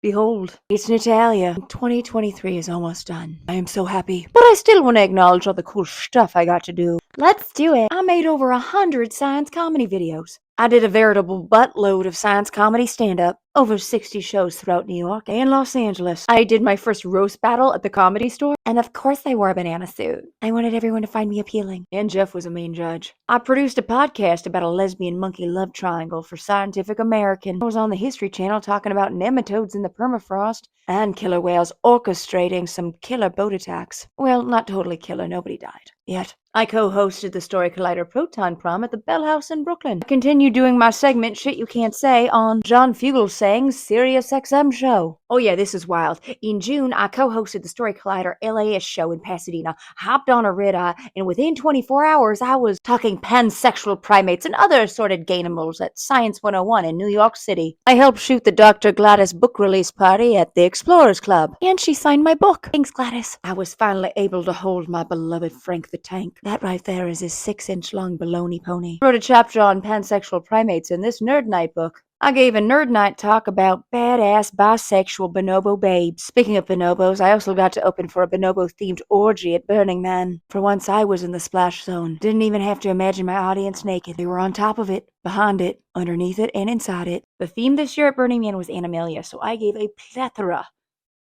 Behold, it's Natalia. 2023 is almost done. I am so happy. But I still want to acknowledge all the cool stuff I got to do. Let's do it. I made over 100 science comedy videos. I did a veritable buttload of science comedy stand-up, over 60 shows throughout New York and Los Angeles. I did my first roast battle at the Comedy Store. And of course I wore a banana suit. I wanted everyone to find me appealing. And Jeff was a main judge. I produced a podcast about a lesbian monkey love triangle for Scientific American. I was on the History Channel talking about nematodes in the permafrost and killer whales orchestrating some killer boat attacks. Well, not totally killer, nobody died. Yet. I co-hosted the Story Collider Proton Prom at the Bell House in Brooklyn. I continued doing my segment Shit You Can't Say on John Fugelsang's Sirius XM show. Oh yeah, this is wild. In June, I co-hosted the Story Collider LAS show in Pasadena, hopped on a red-eye, and within 24 hours, I was talking pansexual primates and other assorted gainimals at Science 101 in New York City. I helped shoot the Dr. Gladys book release party at the Explorers Club. And she signed my book. Thanks, Gladys. I was finally able to hold my beloved Frank the Tank. That right there is his 6-inch-long baloney pony. I wrote a chapter on pansexual primates in this Nerd Night book. I gave a Nerd Night talk about badass bisexual bonobo babes. Speaking of bonobos, I also got to open for a bonobo-themed orgy at Burning Man. For once, I was in the splash zone. Didn't even have to imagine my audience naked. They were on top of it, behind it, underneath it, and inside it. The theme this year at Burning Man was Animalia, so I gave a plethora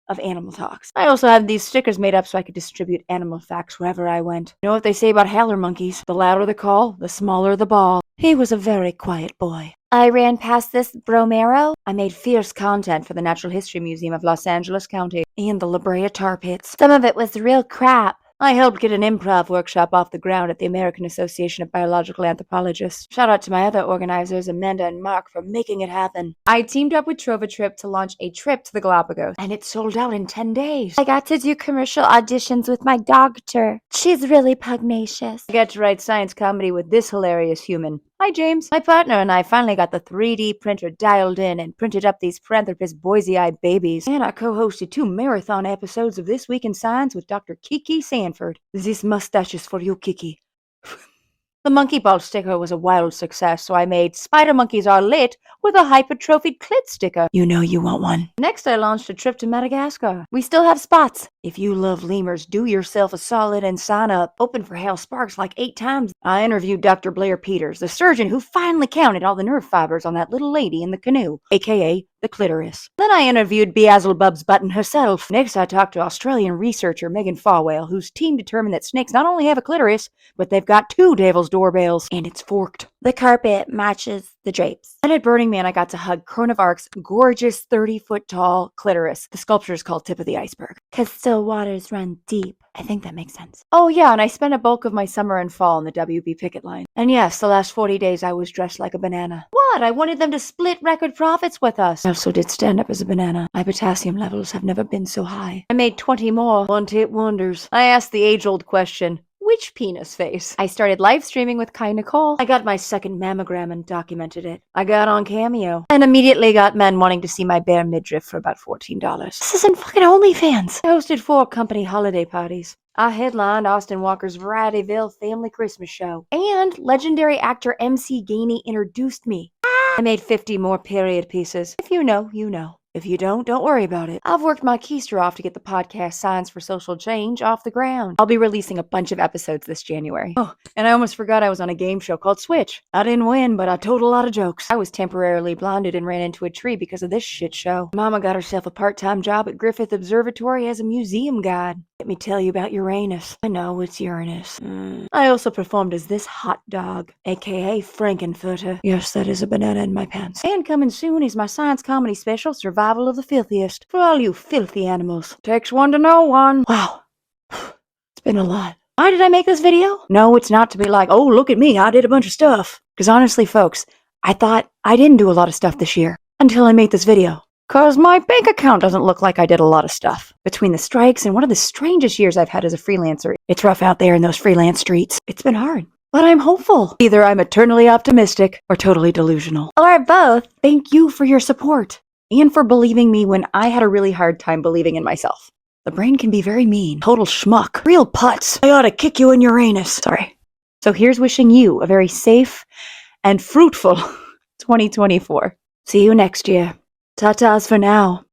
of animal talks. I also had these stickers made up so I could distribute animal facts wherever I went. You know what they say about howler monkeys? The louder the call, the smaller the ball. He was a very quiet boy. I ran past this bromero. I made fierce content for the Natural History Museum of Los Angeles County and the La Brea Tar Pits. Some of it was real crap. I helped get an improv workshop off the ground at the American Association of Biological Anthropologists. Shout out to my other organizers, Amanda and Mark, for making it happen. I teamed up with TrovaTrip to launch a trip to the Galapagos, and it sold out in 10 days. I got to do commercial auditions with my doctor. She's really pugnacious. I got to write science comedy with this hilarious human. Hi, James. My partner and I finally got the 3D printer dialed in and printed up these Paranthropus boise-eyed babies. And I co-hosted 2 marathon episodes of This Week in Science with Dr. Kiki Sanford. This mustache is for you, Kiki. The monkey ball sticker was a wild success, so I made Spider Monkeys Are Lit with a hypertrophied clit sticker. You know you want one. Next, I launched a trip to Madagascar. We still have spots. If you love lemurs, do yourself a solid and sign up. Open for Hal Sparks like 8 times. I interviewed Dr. Blair Peters, the surgeon who finally counted all the nerve fibers on that little lady in the canoe, aka the clitoris. Then I interviewed Beelzebub's Button herself. Next, I talked to Australian researcher Megan Farwell, whose team determined that snakes not only have a clitoris, but they've got 2 devil's doorbells, and it's forked. The carpet matches the drapes. And at Burning Man, I got to hug Corn of Ark's gorgeous 30-foot-tall clitoris. The sculpture is called Tip of the Iceberg. 'Cause still waters run deep. I think that makes sense. Oh yeah, and I spent a bulk of my summer and fall on the WB picket line. And yes, the last 40 days I was dressed like a banana. What? I wanted them to split record profits with us. I also did stand up as a banana. My potassium levels have never been so high. I made 20 more one-hit wonders. I asked the age-old question, which penis face? I started live streaming with Kai Nicole. I got my second mammogram and documented it. I got on Cameo and immediately got men wanting to see my bare midriff for about $14. This isn't fucking OnlyFans. I hosted 4 company holiday parties. I headlined Austin Walker's Varietyville Family Christmas Show. And legendary actor MC Gainey introduced me. I made 50 more period pieces. If you know, you know. If you don't worry about it. I've worked my keister off to get the podcast Science for Social Change off the ground. I'll be releasing a bunch of episodes this January. Oh, and I almost forgot I was on a game show called Switch. I didn't win, but I told a lot of jokes. I was temporarily blinded and ran into a tree because of this shit show. Mama got herself a part-time job at Griffith Observatory as a museum guide. Let me tell you about Uranus. I know, it's Uranus. I also performed as this hot dog, aka Frankenfurter. Yes, that is a banana in my pants. And coming soon is my science comedy special, Survival of the Filthiest, for all you filthy animals. Takes one to know one. Wow. It's been a lot. Why did I make this video? No, it's not to be like, oh, look at me, I did a bunch of stuff. Because honestly, folks, I thought I didn't do a lot of stuff this year until I made this video. Cause my bank account doesn't look like I did a lot of stuff. Between the strikes and one of the strangest years I've had as a freelancer, it's rough out there in those freelance streets. It's been hard. But I'm hopeful. Either I'm eternally optimistic or totally delusional. Or both. Thank you for your support. And for believing me when I had a really hard time believing in myself. The brain can be very mean. Total schmuck. Real putz. I ought to kick you in Uranus. Sorry. So here's wishing you a very safe and fruitful 2024. See you next year. Ta-tas for now.